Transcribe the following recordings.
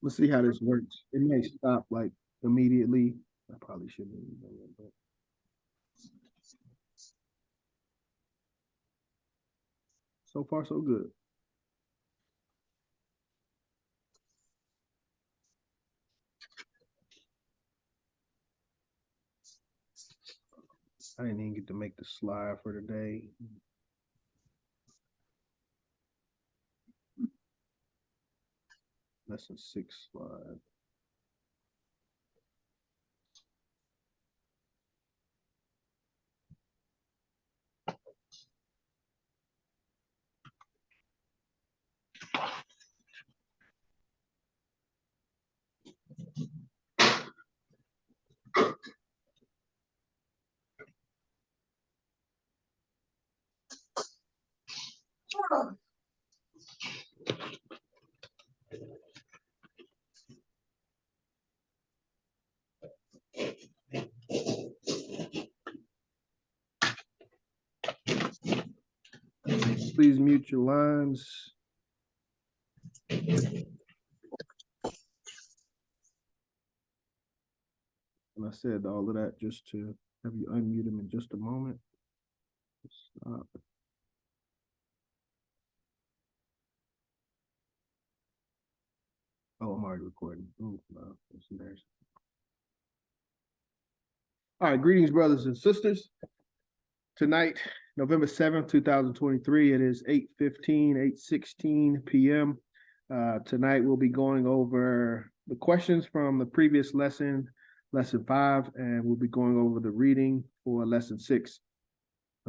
Let's see how this works. It may stop like immediately. I probably shouldn't have done that, but so far so good. I didn't even get to make the slide for today. Lesson 6 slide. Please mute your lines. And I said all of that just to have you unmute them in just a moment. Stop. Oh, I'm already recording. Oh, no, that's embarrassing. All right, greetings, brothers and sisters. Tonight, November 7th, 2023, it is 8:16 p.m. Tonight, we'll be going over the questions from the previous lesson, lesson 5, and we'll be going over the reading for lesson 6.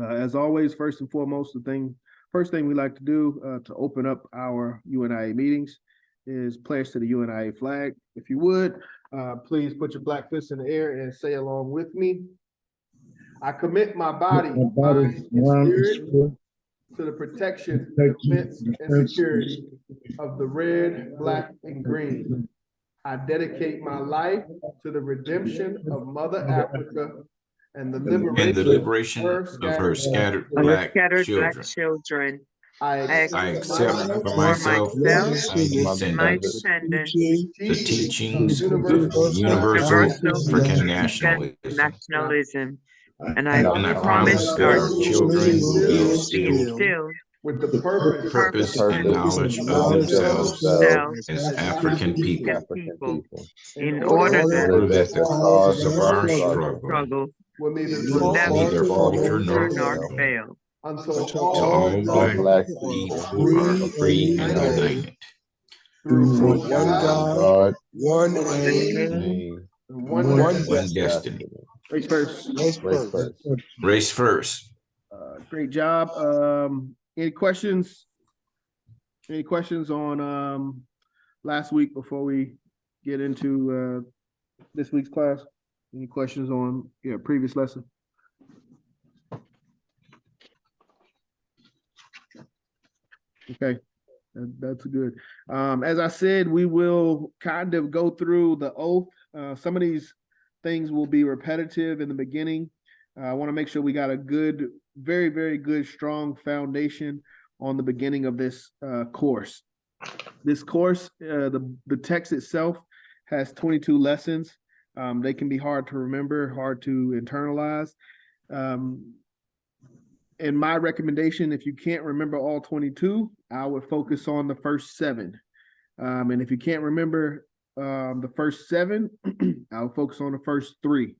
As always, first and foremost, first thing we like to do to open up our UNIA meetings is pledge to the UNIA flag. If you would, please put your black fists in the air and say along with me. I commit my body, mind, and spirit to the protection, defense, and security of the red, black, and green. I dedicate my life to the redemption of Mother Africa and the liberation of her scattered black children. I accept for myself and my descendants the teachings of universal African nationalism. and I promise that our children will be instilled with the purpose and knowledge of themselves as African people, in order order that the cause of our struggle will neither neither falter nor fail until till all black people are free and united through one God, one aim, one destiny. Race first. Race first. Great job. Any questions? Any questions on last week before we get into this week's class? Any questions on previous lesson? Okay, that's good. As I said, we will kind of go through the oath. Some of these things will be repetitive in the beginning. I want to make sure we got a good, very, very good, strong foundation on the beginning of this course. This course, the text itself has 22 lessons. They can be hard to remember, hard to internalize. And my recommendation, if you can't remember all 22, I would focus on the first 7. And if you can't remember the first 7, I'll focus on the first 3.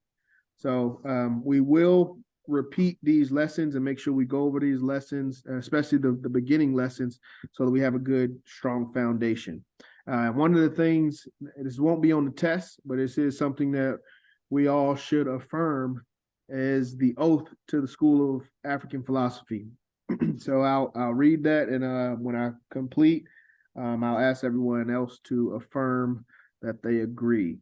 So we will repeat these lessons and make sure we go over these lessons, especially the beginning lessons, so that we have a good, strong foundation. One of the things, this won't be on the test, but this is something that we all should affirm, is the oath to the School of African Philosophy. So I'll read that, and when I complete, I'll ask everyone else to affirm that they agree.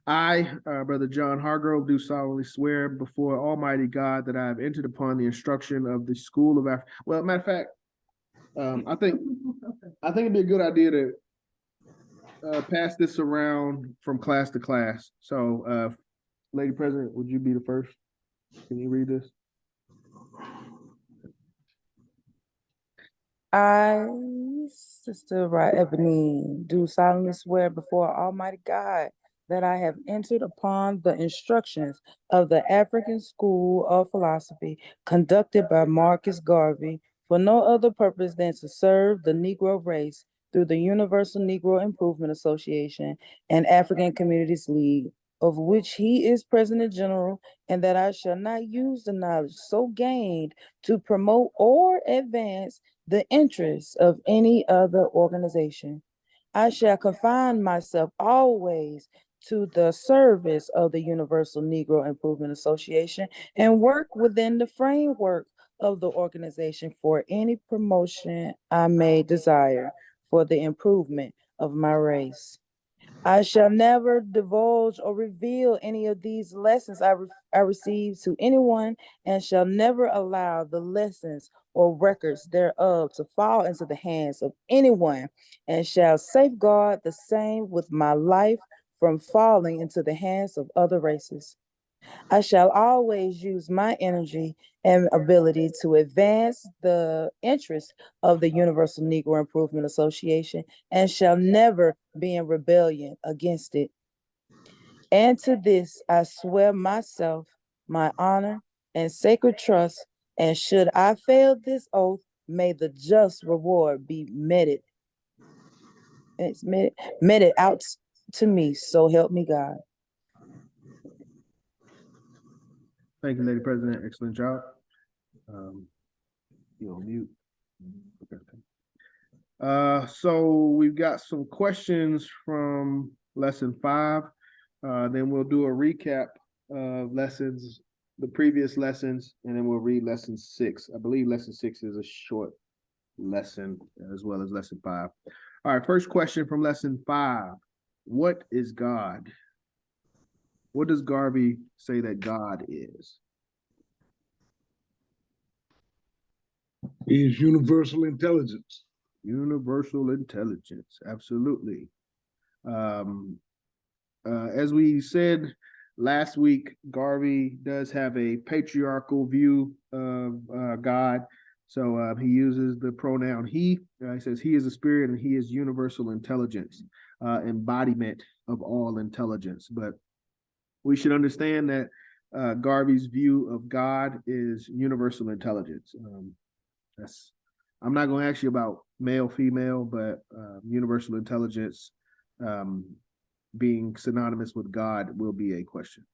I, Brother John Hargrove, do solemnly swear before Almighty God that I have entered upon the instruction of the School of African. Well, matter of fact, I think it'd be a good idea to pass this around from class to class. So, Lady President, would you be the first? Can you read this? I, Sister Ebony, do solemnly swear before Almighty God that I have entered upon the instructions of the African School of Philosophy conducted by Marcus Garvey for no other purpose than to serve the Negro race through the Universal Negro Improvement Association and African Communities League, of which he is President General, and that I shall not use the knowledge so gained to promote or advance the interests of any other organization. I shall confine myself always to the service of the Universal Negro Improvement Association and work within the framework of the organization for any promotion I may desire for the improvement of my race. I shall never divulge or reveal any of these lessons I received to anyone, and shall never allow the lessons or records thereof to fall into the hands of anyone, and shall safeguard the same with my life from falling into the hands of other races. I shall always use my energy and ability to advance the interests of the Universal Negro Improvement Association, and shall never be in rebellion against it. And to this I swear myself, my honor, and sacred trust, and should I fail this oath, may the just reward be meted out to me, so help me God. Thank you, Lady President. Excellent job. You're on mute. So we've got some questions from lesson 5. Then we'll do a recap of lessons, the previous lessons, and then we'll read lesson 6. I believe lesson 6 is a short lesson as well as lesson 5. All right, first question from lesson 5. What is God? What does Garvey say that God is? He is universal intelligence. Universal intelligence, absolutely. As we said last week, Garvey does have a patriarchal view of God. So he uses the pronoun he. He says he is a spirit and he is universal intelligence, embodiment of all intelligence. But we should understand that Garvey's view of God is universal intelligence. I'm not going to ask you about male, female, but universal intelligence being synonymous with God will be a question.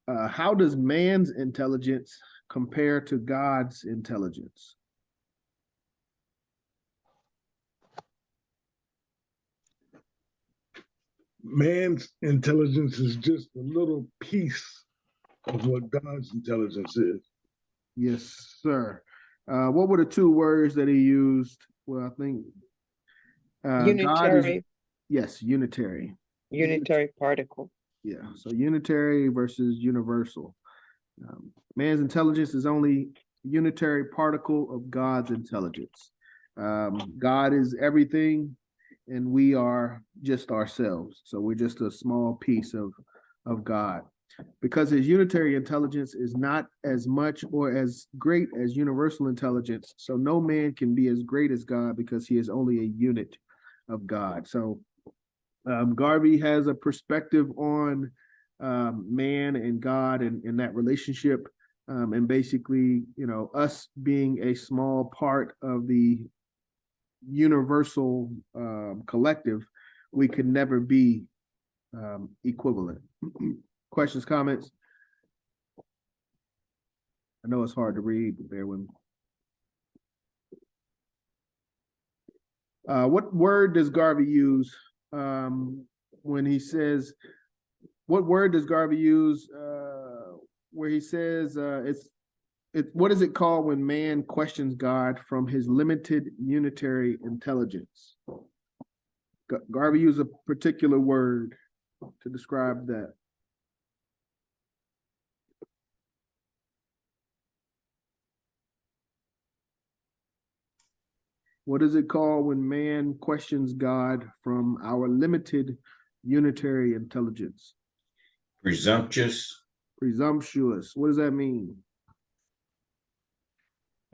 How does man's intelligence compare to God's intelligence? Man's intelligence is just a little piece of what God's intelligence is. Yes, sir. What were the 2 words that he used? Well, I think God is, yes, unitary. Unitary particle. Yeah, so unitary versus universal. Man's intelligence is only unitary particle of God's intelligence. God is everything, and we are just ourselves. So we're just a small piece of God. Because his unitary intelligence is not as much or as great as universal intelligence, so no man can be as great as God because he is only a unit of God. So Garvey has a perspective on man and God and that relationship, and basically, us being a small part of the universal collective, we could never be equivalent. Questions, comments? I know it's hard to read, but bear with me. What word does Garvey use when he says, what word does Garvey use where he says what is it called when man questions God from his limited unitary intelligence? Garvey used a particular word to describe that. What is it called when man questions God from our limited unitary intelligence? Presumptuous. Presumptuous. What does that mean?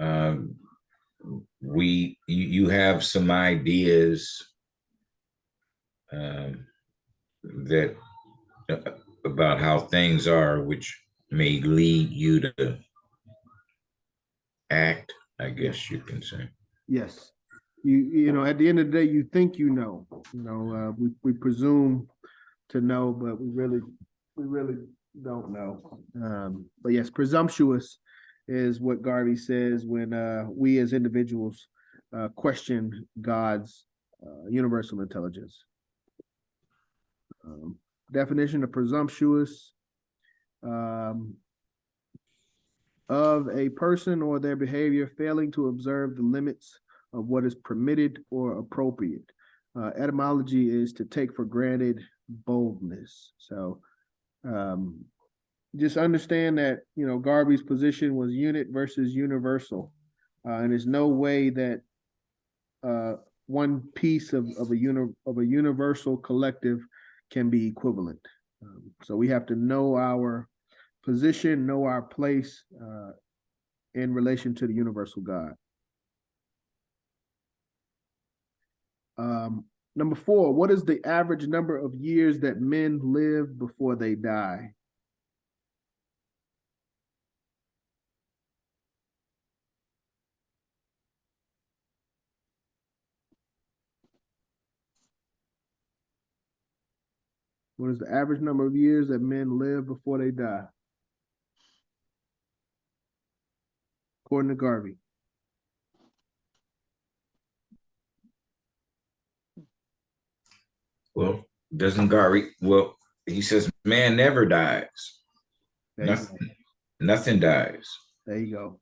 Um, you have some ideas that about how things are, which may lead you to act, I guess you can say. Yes. You know, at the end of the day, you think you know. We presume to know, but we really don't know. But yes, presumptuous is what Garvey says when we as individuals question God's universal intelligence. Definition of presumptuous, of a person or their behavior failing to observe the limits of what is permitted or appropriate. Etymology is to take for granted boldness. So just understand that, you know, Garvey's position was unit versus universal. And there's no way that one piece of a universal collective can be equivalent. So we have to know our position, know our place in relation to the universal God. Number 4, what is the average number of years that men live before they die? What is the average number of years that men live before they die? According to Garvey. Well, doesn't Garvey, well, he says man never dies. Nothing dies. There you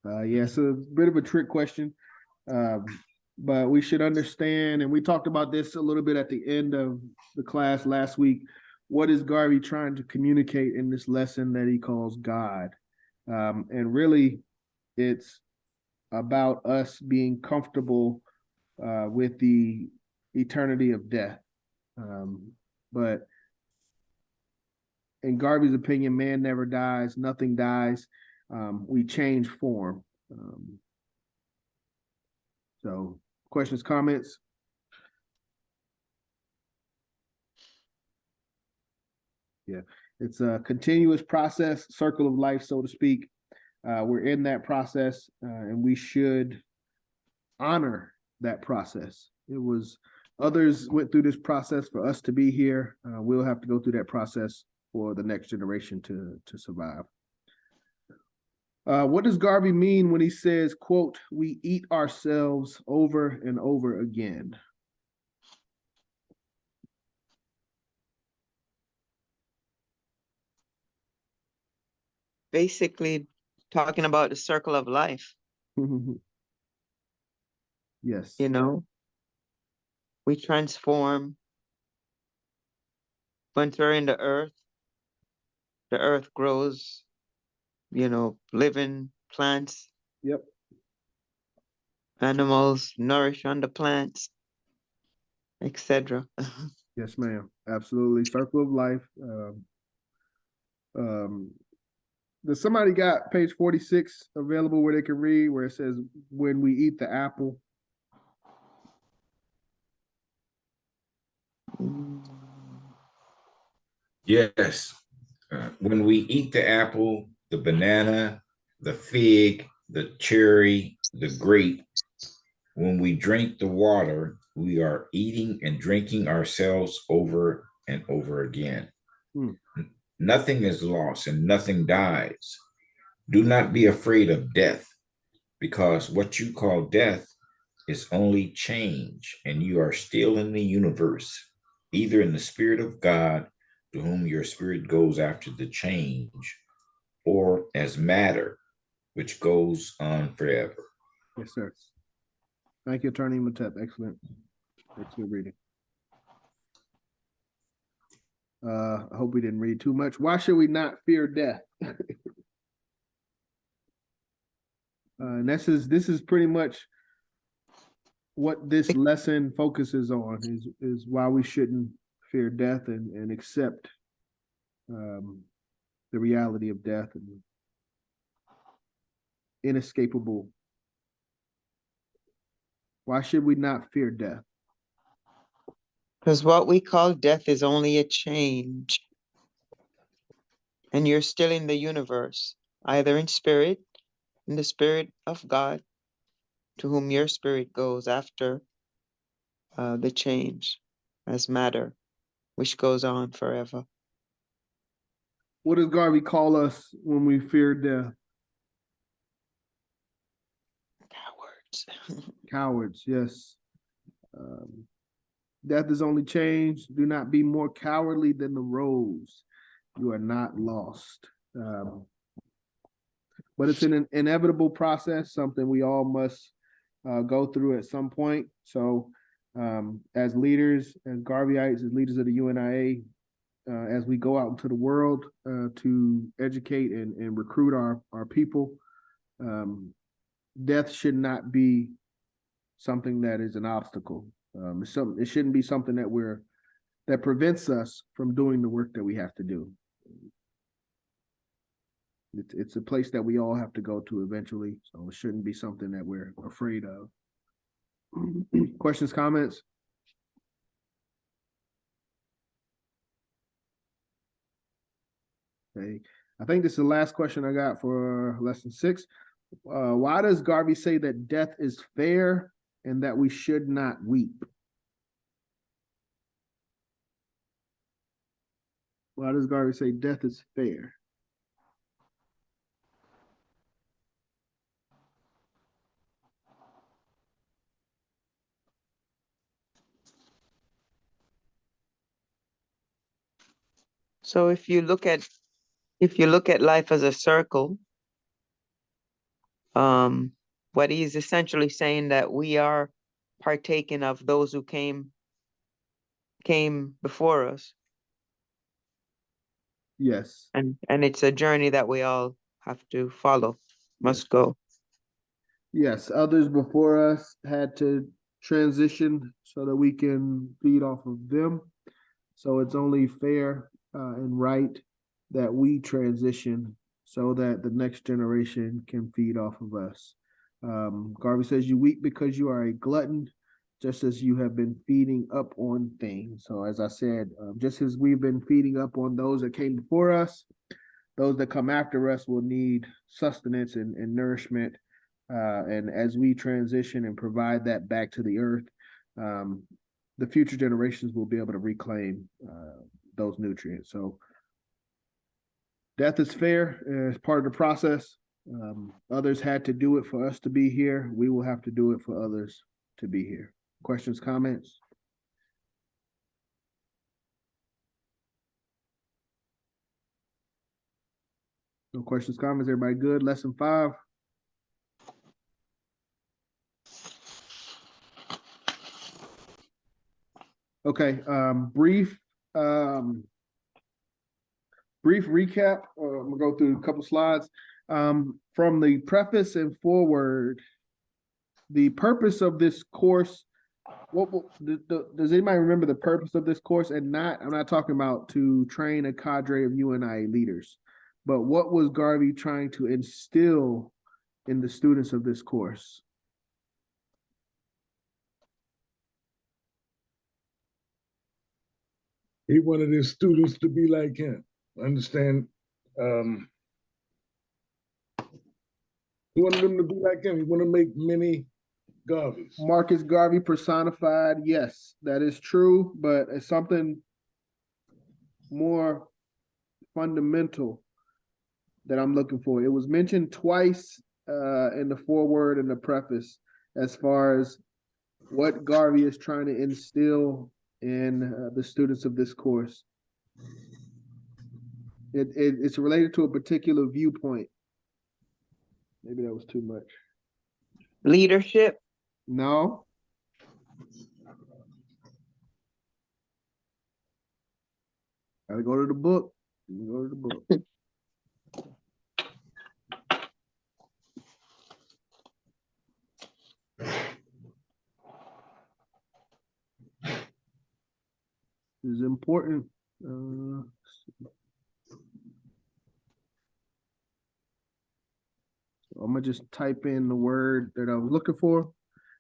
go. Yeah, so it's a bit of a trick question. But we should understand, and we talked about this a little bit at the end of the class last week. What is Garvey trying to communicate in this lesson that he calls God? And really, it's about us being comfortable with the eternity of death. But in Garvey's opinion, man never dies, nothing dies. We change form. So questions, comments? Yeah, it's a continuous process, circle of life, so to speak. We're in that process, and we should honor that process. It was others went through this process for us to be here. We'll have to go through that process for the next generation to survive. What does Garvey mean when he says, quote, we eat ourselves over and over again? Basically talking about the circle of life. Yes. You know, we transform. Once we're in the earth grows, you know, living plants. Yep. Animals nourish on the plants, etc. Yes, ma'am. Absolutely. Circle of life. Does somebody got page 46 available where they can read where it says when we eat the apple? Yes. When we eat the apple, the banana, the fig, the cherry, the grape, when we drink the water, we are eating and drinking ourselves over and over again. Nothing is lost and nothing dies. Do not be afraid of death, because what you call death is only change, and you are still in the universe, either in the spirit of God, to whom your spirit goes after the change, or as matter, which goes on forever. Yes, sir. Thank you, Attorney Matep. Excellent reading. I hope we didn't read too much. Why should we not fear death? And this is pretty much what this lesson focuses on is why we shouldn't fear death and accept the reality of death and inescapable Why should we not fear death? Because what we call death is only a change. And you're still in the universe, either in spirit, in the spirit of God, to whom your spirit goes after the change as matter, which goes on forever. What does Garvey call us when we fear death? Cowards. Cowards, yes. Death is only change. Do not be more cowardly than the rose. You are not lost. But it's an inevitable process, something we all must go through at some point. So as leaders, as Garveyites, as leaders of the UNIA, as we go out into the world to educate and recruit our people, death should not be something that is an obstacle. It shouldn't be something that prevents us from doing the work that we have to do. It's a place that we all have to go to eventually, so it shouldn't be something that we're afraid of. Questions, comments? Okay, I think this is the last question I got for lesson 6. Why does Garvey say that death is fair and that we should not weep? Why does Garvey say death is fair? So if you look at life as a circle, what he's essentially saying that we are partaking of those who came before us. Yes. And it's a journey that we all have to follow, must go. Yes, others before us had to transition so that we can feed off of them. So it's only fair and right that we transition so that the next generation can feed off of us. Garvey says, you weep because you are a glutton, just as you have been feeding up on things. So as I said, just as we've been feeding up on those that came before us, those that come after us will need sustenance and nourishment. And as we transition and provide that back to the earth, the future generations will be able to reclaim those nutrients. So death is fair as part of the process. Others had to do it for us to be here. We will have to do it for others to be here. Questions, comments? No questions, comments. Everybody good? Lesson 5. Okay, brief recap. I'm gonna go through a couple slides. From the preface and forward, the purpose of this course, does anybody remember the purpose of this course? And I'm not talking about to train a cadre of UNIA leaders, but what was Garvey trying to instill in the students of this course? He wanted his students to be like him. Understand? He wanted them to be like him. He wanted to make many Garveys. Marcus Garvey personified, yes, that is true, but it's something more fundamental that I'm looking for. It was mentioned twice in the foreword and the preface as far as what Garvey is trying to instill in the students of this course. It's related to a particular viewpoint. Maybe that was too much. Leadership. No. Gotta go to the book. Go to the book. This is important. So I'm gonna just type in the word that I was looking for.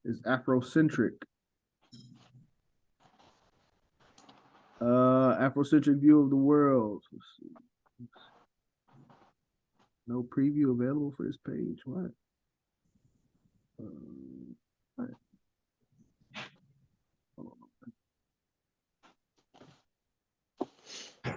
is Afrocentric? Afrocentric view of the world. Let's see. No preview available for this page. What? What? Hold on.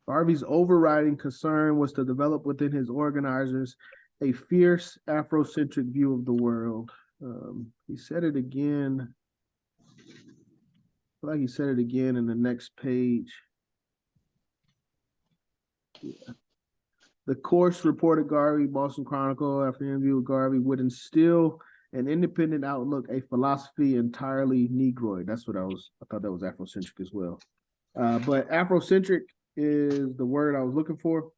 Garvey's overriding concern was to develop within his organizers a fierce Afrocentric view of the world. He said it again. I feel like he said it again in the next page. Yeah. The course, reported Garvey, Boston Chronicle, after the interview with Garvey, would instill an independent outlook, a philosophy entirely Negroid. That's what I thought that was Afrocentric as well. But Afrocentric is the word I was looking for.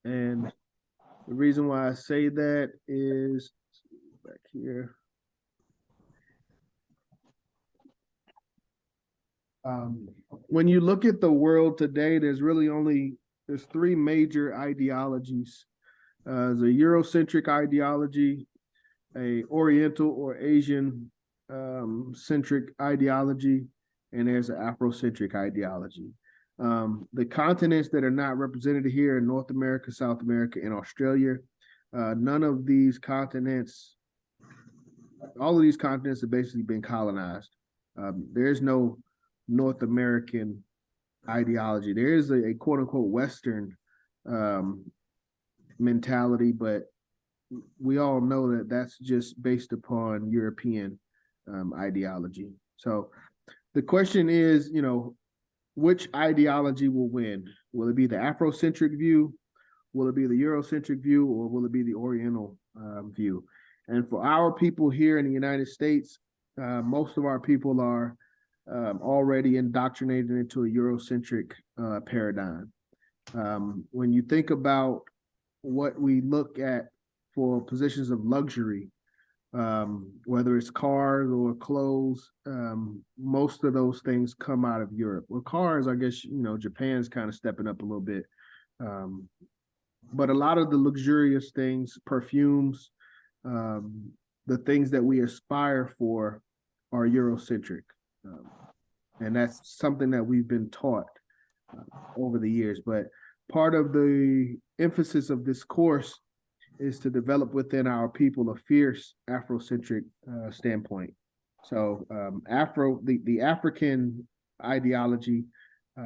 And the reason why I say that is back here. When you look at the world today, there's three major ideologies. There's a Eurocentric ideology, a Oriental or Asian centric ideology, and there's an Afrocentric ideology. The continents that are not represented here in North America, South America, and Australia, none of these continents, all of these continents have basically been colonized. There's no North American ideology. There is a quote unquote Western mentality, but we all know that that's just based upon European ideology. So the question is, which ideology will win? Will it be the Afrocentric view? Will it be the Eurocentric view? Or will it be the Oriental view? And for our people here in the United States, most of our people are already indoctrinated into a Eurocentric paradigm. When you think about what we look at for positions of luxury, whether it's cars or clothes, most of those things come out of Europe. Well, cars, I guess, Japan's kind of stepping up a little bit. But a lot of the luxurious things, perfumes, the things that we aspire for are Eurocentric. And that's something that we've been taught over the years. But part of the emphasis of this course is to develop within our people a fierce Afrocentric standpoint. So the African ideology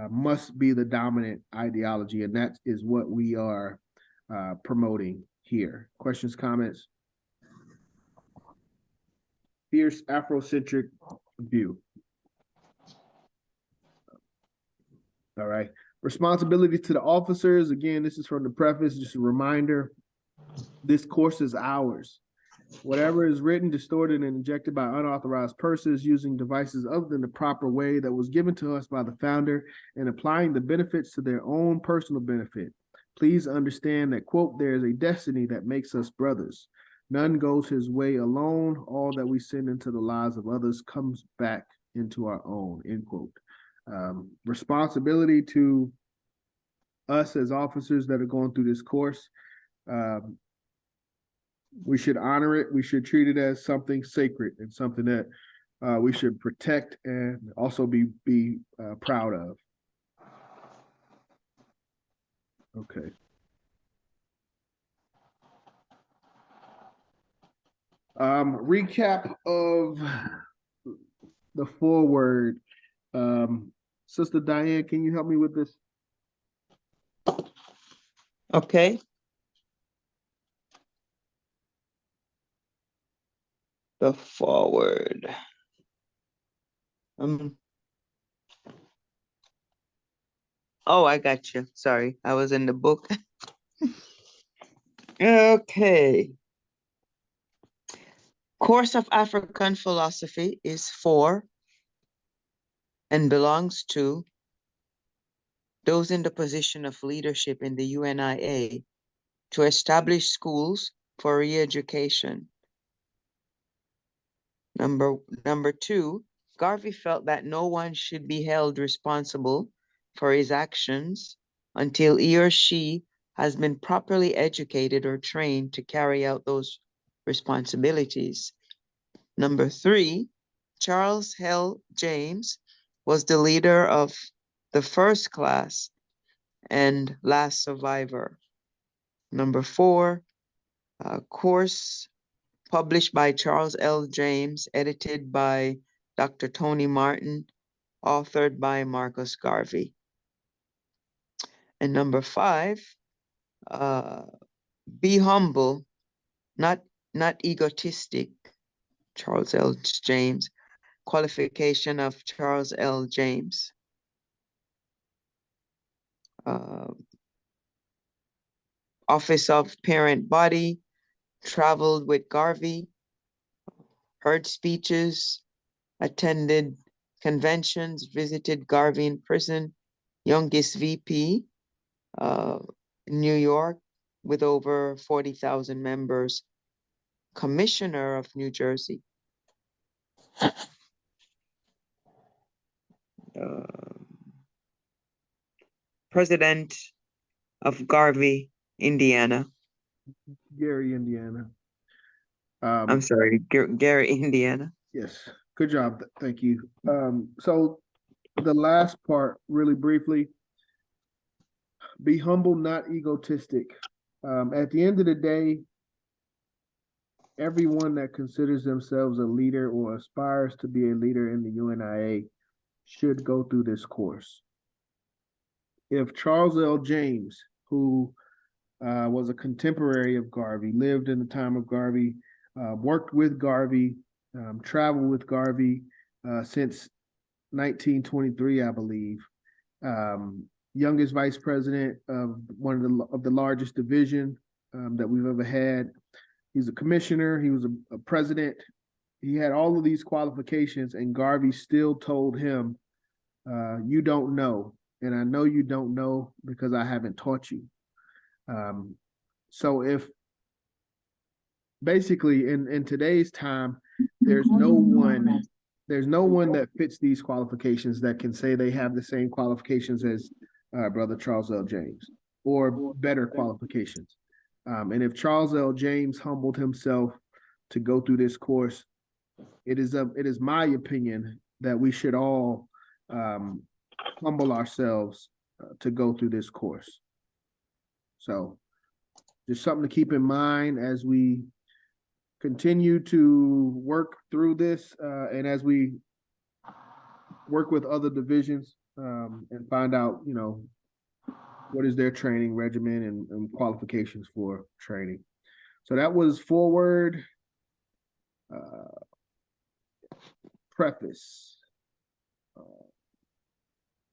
must be the dominant ideology, and that is what we are promoting here. Questions, comments? Fierce Afrocentric view. All right. Responsibility to the officers. Again, this is from the preface, just a reminder. This course is ours. Whatever is written, distorted, and injected by unauthorized persons using devices other than the proper way that was given to us by the founder and applying the benefits to their own personal benefit. Please understand that, quote, there is a destiny that makes us brothers. None goes his way alone. All that we send into the lives of others comes back into our own, end quote. Responsibility to us as officers that are going through this course. We should honor it. We should treat it as something sacred and something that we should protect and also be proud of. Okay. Recap of the foreword. Sister Diane, can you help me with this? Okay. The forward. Oh, I got you. Sorry, I was in the book. Okay. Course of African Philosophy is for and belongs to those in the position of leadership in the UNIA to establish schools for re-education. Number two, Garvey felt that no one should be held responsible for his actions until he or she has been properly educated or trained to carry out those responsibilities. Number 3, Charles L. James was the leader of the first class and last survivor. Number 4, course published by Charles L. James, edited by Dr. Tony Martin, authored by Marcus Garvey. And number 5, be humble, not egotistic, Charles L. James, qualification of Charles L. James. Office of Parent Body, traveled with Garvey, heard speeches, attended conventions, visited Garvey in prison, youngest VP in New York with over 40,000 members, Commissioner of New Jersey. President of Garvey, Indiana. Gary, Indiana. I'm sorry, Gary, Indiana. Yes, good job. Thank you. So the last part, really briefly, be humble, not egotistic. At the end of the day, everyone that considers themselves a leader or aspires to be a leader in the UNIA should go through this course. If Charles L. James, who was a contemporary of Garvey, lived in the time of Garvey, worked with Garvey, traveled with Garvey since 1923, I believe. Youngest vice president of one of the largest division that we've ever had. He's a commissioner. He was a president. He had all of these qualifications, and Garvey still told him, "You don't know, and I know you don't know because I haven't taught you." So if basically in today's time, there's no one that fits these qualifications that can say they have the same qualifications as Brother Charles L. James or better qualifications. And if Charles L. James humbled himself to go through this course, it is my opinion that we should all humble ourselves to go through this course. So just something to keep in mind as we continue to work through this and as we work with other divisions and find out, what is their training regimen and qualifications for training. So that was forward preface.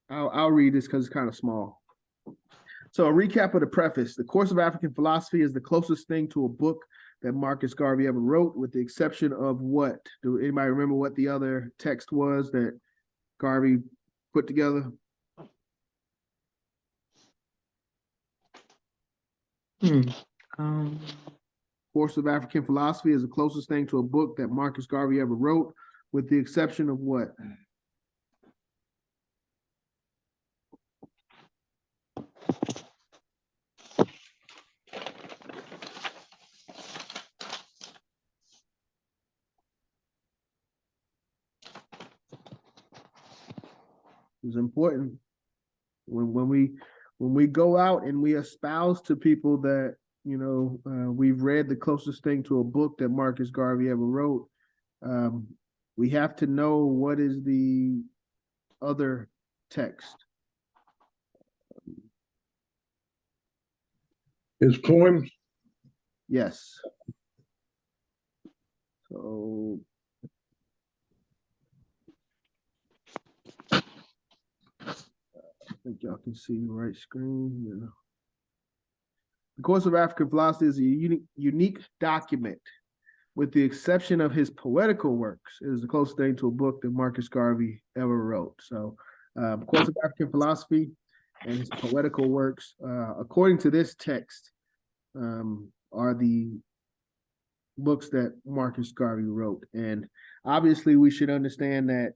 I'll read this because it's kind of small. So a recap of the preface. The Course of African Philosophy is the closest thing to a book that Marcus Garvey ever wrote, with the exception of what? Do anybody remember what the other text was that Garvey put together? Course of African Philosophy is the closest thing to a book that Marcus Garvey ever wrote, with the exception of what? It's important when we go out and we espouse to people that we've read the closest thing to a book that Marcus Garvey ever wrote. We have to know what is the other text. His poems. Yes. So I think y'all can see the right screen. Yeah. The Course of African Philosophy is a unique document. With the exception of his poetical works, it is the closest thing to a book that Marcus Garvey ever wrote. So, Course of African Philosophy and his poetical works, according to this text, are the books that Marcus Garvey wrote. And obviously, we should understand that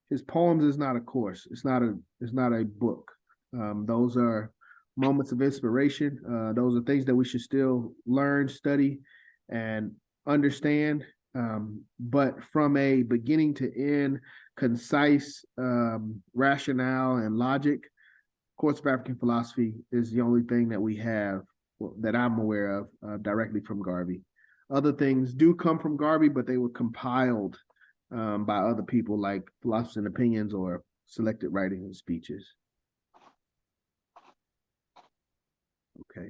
his poems is not a course. It's not a book. Those are moments of inspiration. Those are things that we should still learn, study, and understand. But from a beginning to end, concise rationale and logic, Course of African Philosophy is the only thing that we have, that I'm aware of, directly from Garvey. Other things do come from Garvey, but they were compiled by other people like Philosophers and Opinions or Selected Writings and Speeches. Okay.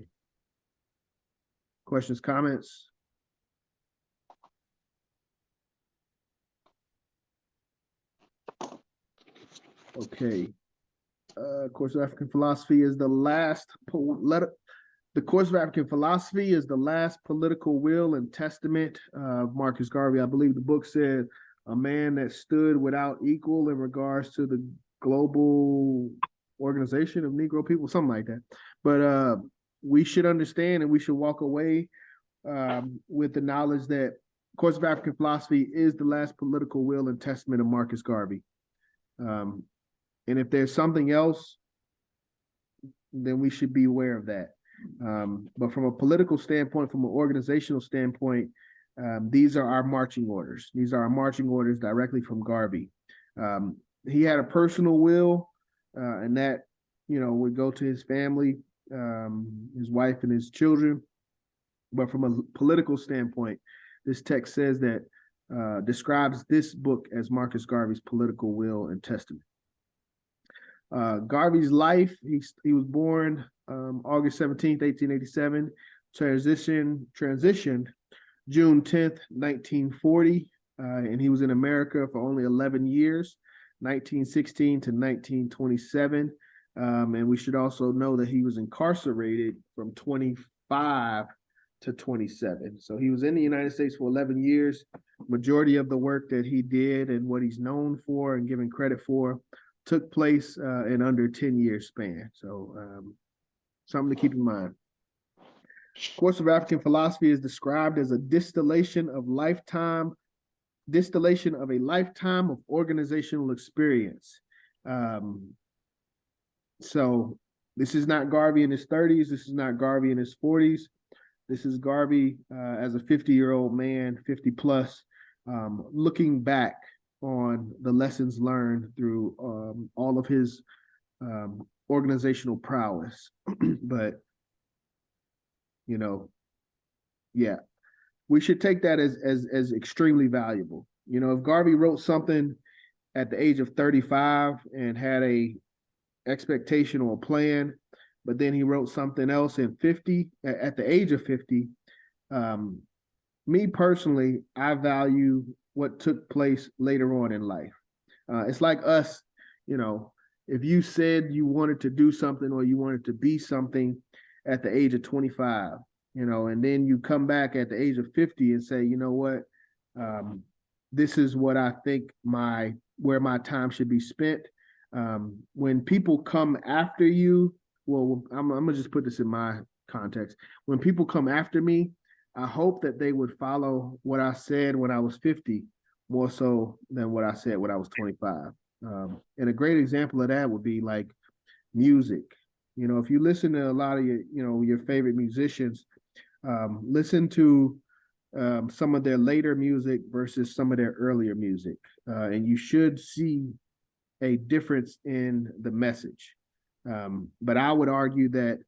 Questions, comments? Okay. Course of African Philosophy is the last The Course of African Philosophy is the last political will and testament of Marcus Garvey. I believe the book said a man that stood without equal in regards to the global organization of Negro people, something like that. But we should understand and we should walk away with the knowledge that Course of African Philosophy is the last political will and testament of Marcus Garvey. And if there's something else, then we should be aware of that. But from a political standpoint, from an organizational standpoint, these are our marching orders. These are our marching orders directly from Garvey. He had a personal will, and that, would go to his family, his wife and his children. But from a political standpoint, this text says that describes this book as Marcus Garvey's political will and testament. Garvey's life, he was born August 17th, 1887, transitioned June 10th, 1940, and he was in America for only 11 years, 1916 to 1927. And we should also know that he was incarcerated from 25 to 27. So he was in the United States for 11 years. Majority of the work that he did and what he's known for and given credit for took place in under 10-year span. So something to keep in mind. Course of African Philosophy is described as a distillation of a lifetime of organizational experience. So this is not Garvey in his 30s. This is not Garvey in his 40s. This is Garvey as a 50-year-old man, 50 plus, looking back on the lessons learned through all of his organizational prowess. But, yeah, we should take that as extremely valuable. If Garvey wrote something at the age of 35 and had a expectation or a plan, but then he wrote something else at the age of 50, me personally, I value what took place later on in life. It's like us, if you said you wanted to do something or you wanted to be something at the age of 25, and then you come back at the age of 50 and say, you know what, this is what I think where my time should be spent. When people come after you, well, I'm gonna just put this in my context. When people come after me, I hope that they would follow what I said when I was 50, more so than what I said when I was 25. And a great example of that would be like music. If you listen to a lot of your favorite musicians, listen to some of their later music versus some of their earlier music. And you should see a difference in the message. But I would argue that,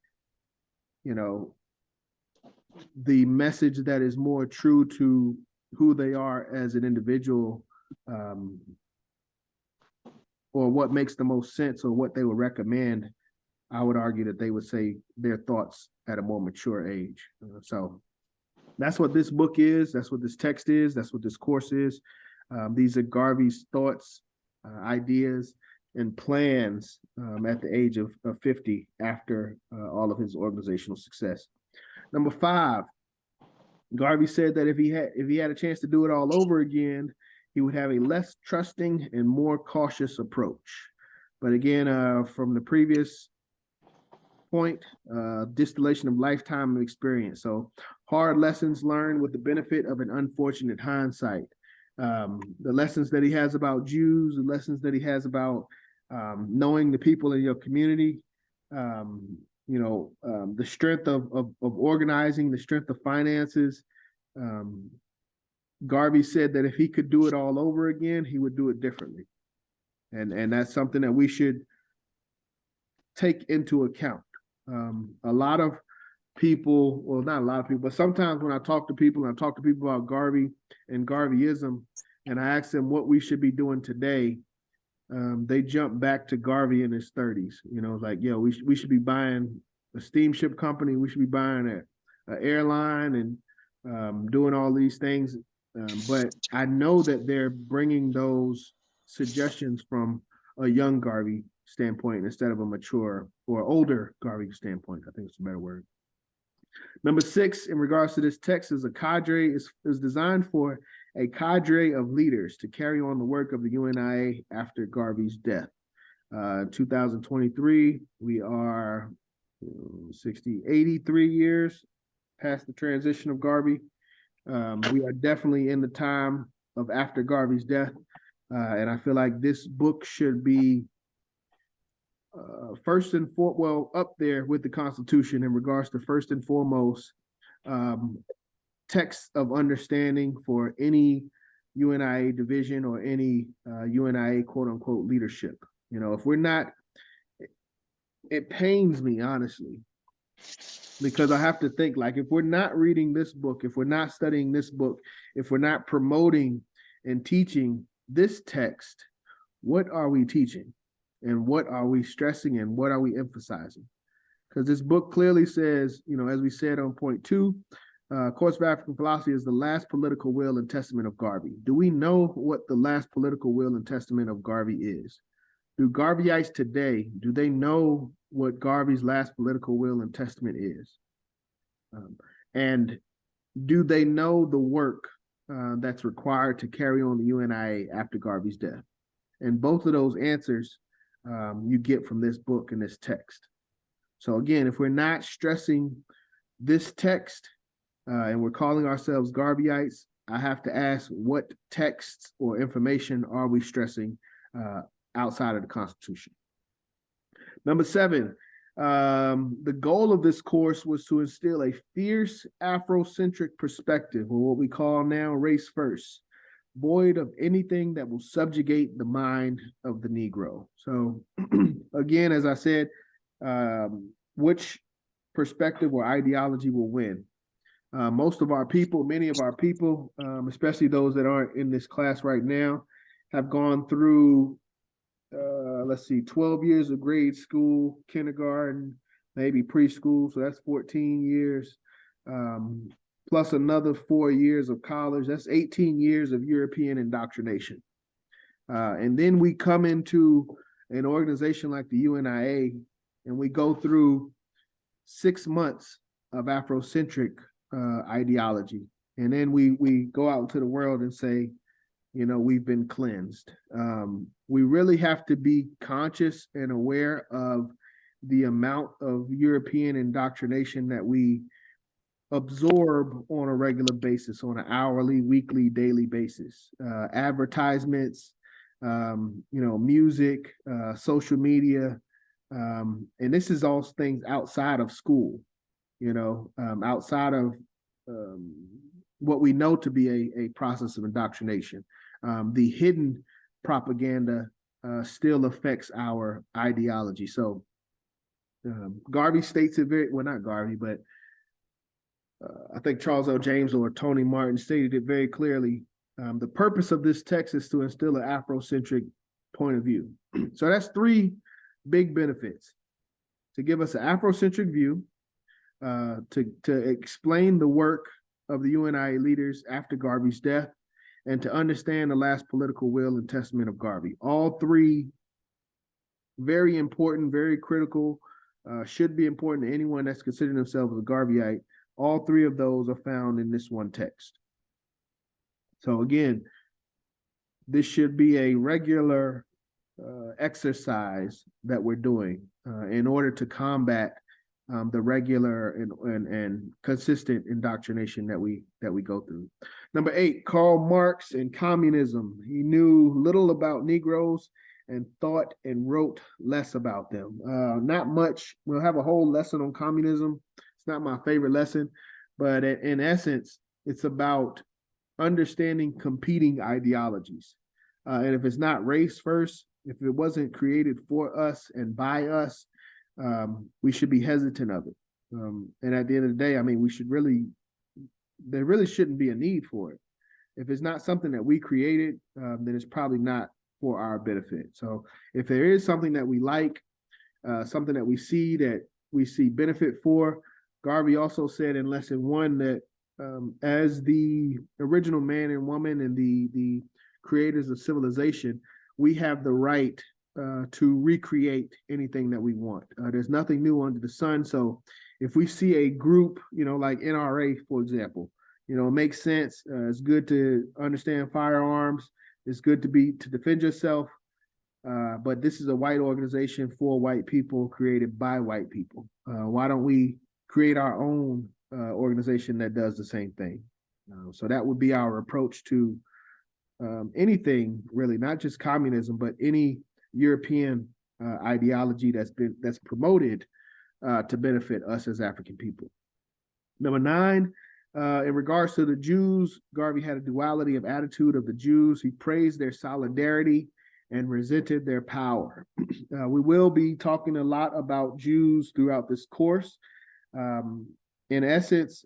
the message that is more true to who they are as an individual, or what makes the most sense or what they would recommend, I would argue that they would say their thoughts at a more mature age. So that's what this book is. That's what this text is. That's what this course is. These are Garvey's thoughts, ideas, and plans at the age of 50 after all of his organizational success. Number 5, Garvey said that if he had a chance to do it all over again, he would have a less trusting and more cautious approach. But again, from the previous point, distillation of lifetime of experience. So hard lessons learned with the benefit of an unfortunate hindsight. The lessons that he has about Jews, the lessons that he has about knowing the people in your community, the strength of organizing, the strength of finances. Garvey said that if he could do it all over again, he would do it differently. And that's something that we should take into account. A lot of people, well, not a lot of people, but sometimes when I talk to people and I talk to people about Garvey and Garveyism, and I ask them what we should be doing today, they jump back to Garvey in his 30s. Like, we should be buying a steamship company, we should be buying an airline and doing all these things. But I know that they're bringing those suggestions from a young Garvey standpoint instead of a mature or older Garvey standpoint. I think it's a better word. Number 6, in regards to this text, is a cadre is designed for a cadre of leaders to carry on the work of the UNIA after Garvey's death. 2023, we are 83 years past the transition of Garvey. We are definitely in the time of after Garvey's death. And I feel like this book should be first and foremost, up there with the Constitution in regards to first and foremost text of understanding for any UNIA division or any UNIA quote unquote leadership. If we're not, it pains me honestly, because I have to think, like, if we're not reading this book, if we're not studying this book, if we're not promoting and teaching this text, what are we teaching? And what are we stressing and what are we emphasizing? Because this book clearly says, as we said on point 2, Course of African Philosophy is the last political will and testament of Garvey. Do we know what the last political will and testament of Garvey is? Do Garveyites today, do they know what Garvey's last political will and testament is? And do they know the work that's required to carry on the UNIA after Garvey's death? And both of those answers you get from this book and this text. So again, if we're not stressing this text and we're calling ourselves Garveyites, I have to ask, what texts or information are we stressing outside of the Constitution? Number 7, the goal of this course was to instill a fierce Afrocentric perspective, or what we call now race first, void of anything that will subjugate the mind of the Negro. So again, as I said, which perspective or ideology will win? Most of our people, many of our people, especially those that aren't in this class right now, have gone through 12 years of grade school, kindergarten, maybe preschool. So that's 14 years. Plus another 4 years of college. That's 18 years of European indoctrination. And then we come into an organization like the UNIA, and we go through 6 months of Afrocentric ideology. And then we go out into the world and say, we've been cleansed. We really have to be conscious and aware of the amount of European indoctrination that we absorb on a regular basis, on an hourly, weekly, daily basis. Advertisements, music, social media, and this is all things outside of school, outside of what we know to be a process of indoctrination. The hidden propaganda still affects our ideology. So Garvey states it not Garvey, but I think Charles L. James or Tony Martin stated it very clearly. The purpose of this text is to instill an Afrocentric point of view. So that's 3 big benefits: to give us an Afrocentric view, to explain the work of the UNIA leaders after Garvey's death, and to understand the last political will and testament of Garvey. All 3 very important, very critical, should be important to anyone that's considering themselves a Garveyite. All 3 of those are found in this one text. So again, this should be a regular exercise that we're doing in order to combat the regular and consistent indoctrination that we go through. Number 8, Karl Marx and communism. He knew little about Negroes and thought and wrote less about them. Not much. We'll have a whole lesson on communism. It's not my favorite lesson, but in essence, it's about understanding competing ideologies. And if it's not race first, if it wasn't created for us and by us, we should be hesitant of it. And at the end of the day, I mean, there really shouldn't be a need for it. If it's not something that we created, then it's probably not for our benefit. So if there is something that we like, something that we see benefit for, Garvey also said in lesson 1 that as the original man and woman and the creators of civilization, we have the right to recreate anything that we want. There's nothing new under the sun. So if we see a group, like NRA, for example, it makes sense. It's good to understand firearms. It's good to defend yourself. But this is a white organization for white people, created by white people. Why don't we create our own organization that does the same thing? So that would be our approach to anything, really, not just communism, but any European ideology that's promoted to benefit us as African people. Number 9, in regards to the Jews, Garvey had a duality of attitude of the Jews. He praised their solidarity and resented their power. We will be talking a lot about Jews throughout this course. In essence,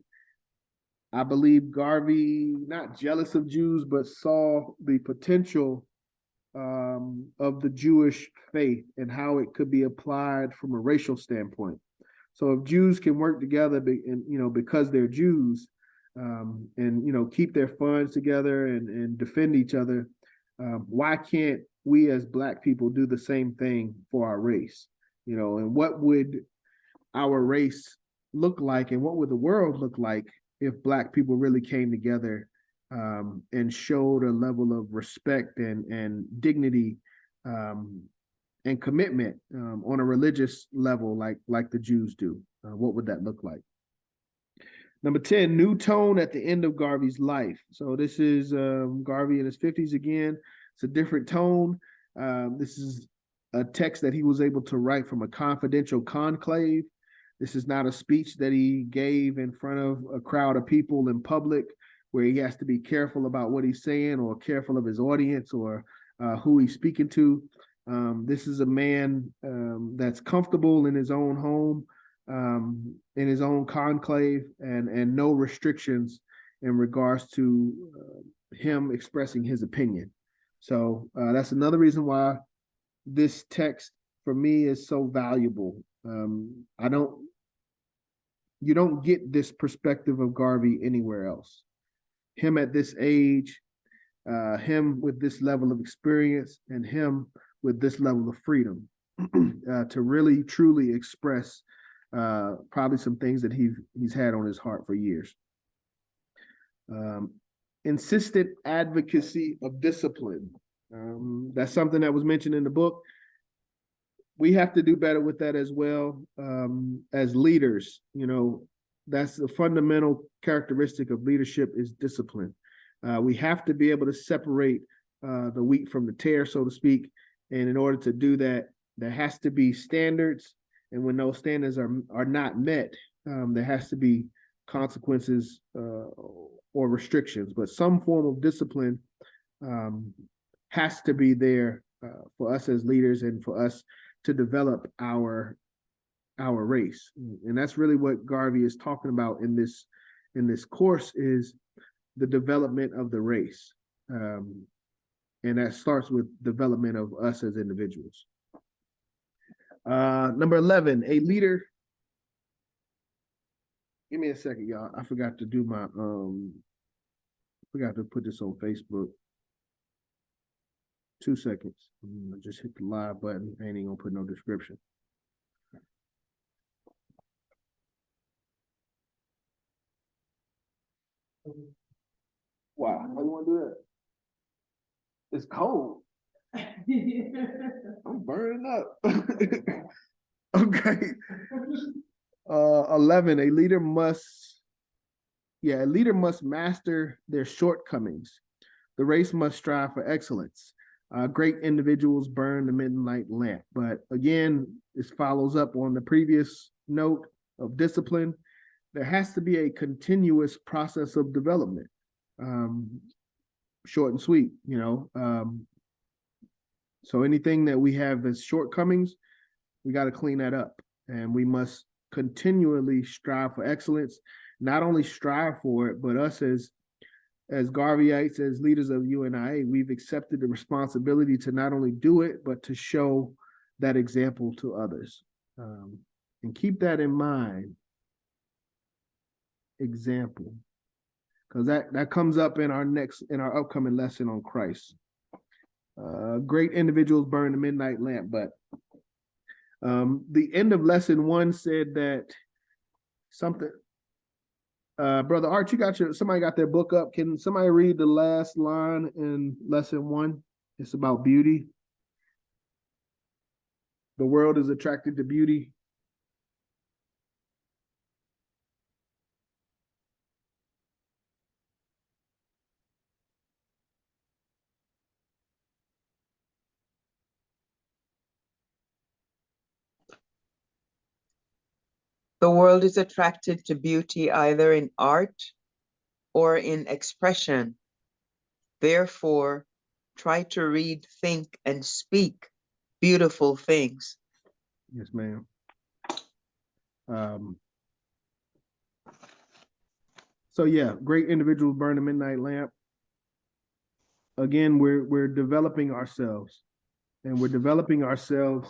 I believe Garvey, not jealous of Jews, but saw the potential of the Jewish faith and how it could be applied from a racial standpoint. So if Jews can work together, because they're Jews, and keep their funds together and defend each other, why can't we as Black people do the same thing for our race? And what would our race look like, and what would the world look like if Black people really came together and showed a level of respect and dignity and commitment on a religious level like the Jews do? What would that look like? Number 10, new tone at the end of Garvey's life. So this is Garvey in his 50s again. It's a different tone. This is a text that he was able to write from a confidential conclave. This is not a speech that he gave in front of a crowd of people in public, where he has to be careful about what he's saying or careful of his audience or who he's speaking to. This is a man that's comfortable in his own home, in his own conclave, and no restrictions in regards to him expressing his opinion. So that's another reason why this text for me is so valuable. You don't get this perspective of Garvey anywhere else. Him at this age, him with this level of experience, and him with this level of freedom to really truly express probably some things that he's had on his heart for years. Insistent advocacy of discipline. That's something that was mentioned in the book. We have to do better with that as well. As leaders, that's the fundamental characteristic of leadership is discipline. We have to be able to separate the wheat from the tare, so to speak. And in order to do that, there has to be standards. And when those standards are not met, there has to be consequences or restrictions. But some form of discipline has to be there for us as leaders and for us to develop our race. And that's really what Garvey is talking about in this course, is the development of the race. And that starts with development of us as individuals. Number 11, a leader. Give me a second, y'all. I forgot to do my forgot to put this on Facebook. 2 seconds. I just hit the live button. I ain't even gonna put no description. Wow, how you want to do that? It's cold. I'm burning up. Okay. 11, a leader must master their shortcomings. The race must strive for excellence. Great individuals burn the midnight lamp. But again, this follows up on the previous note of discipline. There has to be a continuous process of development. Short and sweet, so anything that we have as shortcomings, we got to clean that up, and we must continually strive for excellence. Not only strive for it, but us as Garveyites, as leaders of UNIA, we've accepted the responsibility to not only do it, but to show that example to others. And keep that in mind. Example, because that comes up in our upcoming lesson on Christ. Great individuals burn the midnight lamp, but the end of lesson 1 said that something. Brother Art, somebody got their book up. Can somebody read the last line in lesson 1? It's about beauty. The world is attracted to beauty. The world is attracted to beauty either in art or in expression. Therefore, try to read, think, and speak beautiful things. Yes, ma'am. So yeah, great individuals burn the midnight lamp. Again, we're developing ourselves, and we're developing ourselves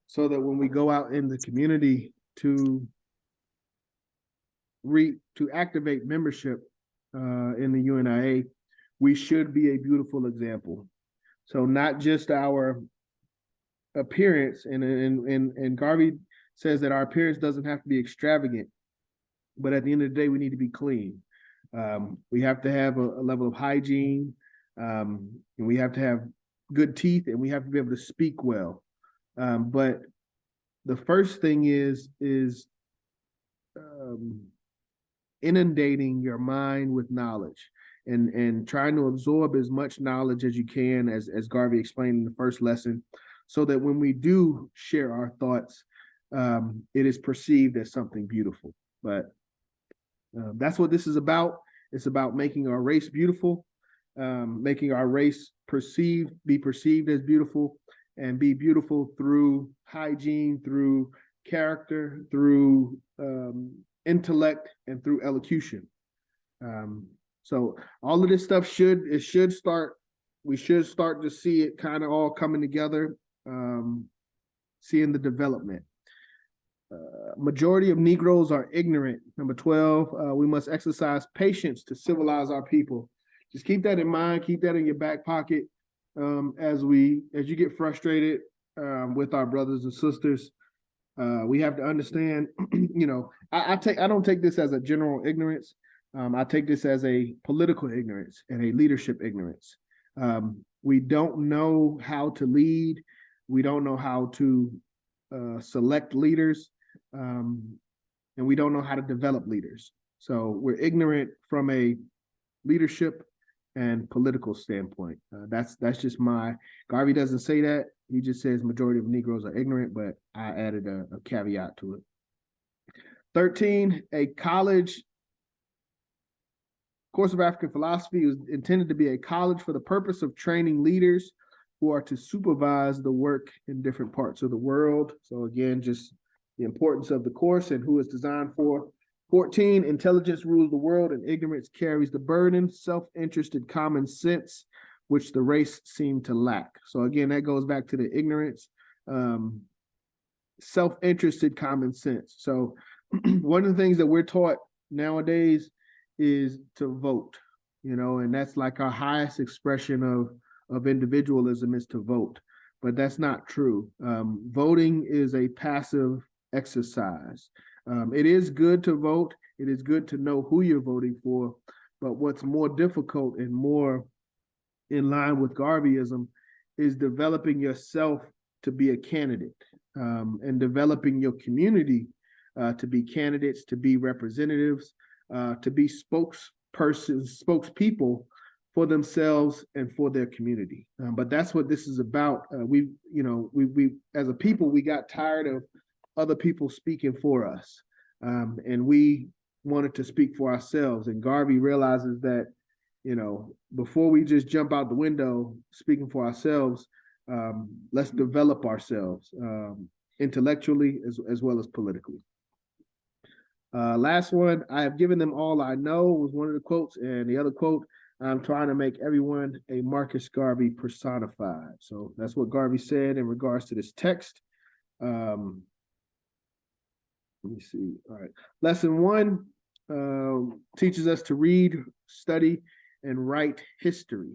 so that when we go out in the community to activate membership in the UNIA, we should be a beautiful example. So not just our appearance, and Garvey says that our appearance doesn't have to be extravagant, but at the end of the day, we need to be clean. We have to have a level of hygiene, and we have to have good teeth, and we have to be able to speak well. But the first thing is inundating your mind with knowledge and trying to absorb as much knowledge as you can, as Garvey explained in the first lesson, so that when we do share our thoughts, it is perceived as something beautiful. But that's what this is about. It's about making our race beautiful, making our race be perceived as beautiful, and be beautiful through hygiene, through character, through intellect, and through elocution. So all of this stuff we should start to see it kind of all coming together, seeing the development. Majority of Negroes are ignorant. Number 12, we must exercise patience to civilize our people. Just keep that in mind. Keep that in your back pocket as you get frustrated with our brothers and sisters. We have to understand, I don't take this as a general ignorance. I take this as a political ignorance and a leadership ignorance. We don't know how to lead. We don't know how to select leaders, and we don't know how to develop leaders. So we're ignorant from a leadership and political standpoint. That's just Garvey doesn't say that. He just says majority of Negroes are ignorant, but I added a caveat to it. 13, a college course of African philosophy was intended to be a college for the purpose of training leaders who are to supervise the work in different parts of the world. So again, just the importance of the course and who it's designed for. 14, intelligence rules the world and ignorance carries the burden, self-interested common sense, which the race seemed to lack. So again, that goes back to the ignorance, self-interested common sense. So one of the things that we're taught nowadays is to vote, and that's like our highest expression of individualism is to vote, but that's not true. Voting is a passive exercise. It is good to vote. It is good to know who you're voting for, but what's more difficult and more in line with Garveyism is developing yourself to be a candidate, and developing your community to be candidates, to be representatives, to be spokespeople for themselves and for their community. But that's what this is about. We as a people, we got tired of other people speaking for us. And we wanted to speak for ourselves. And Garvey realizes that, before we just jump out the window speaking for ourselves, let's develop ourselves intellectually as well as politically. Last one, I have given them all I know was one of the quotes. And the other quote, I'm trying to make everyone a Marcus Garvey personified. So that's what Garvey said in regards to this text. Let me see. All right. Lesson 1 teaches us to read, study, and write history.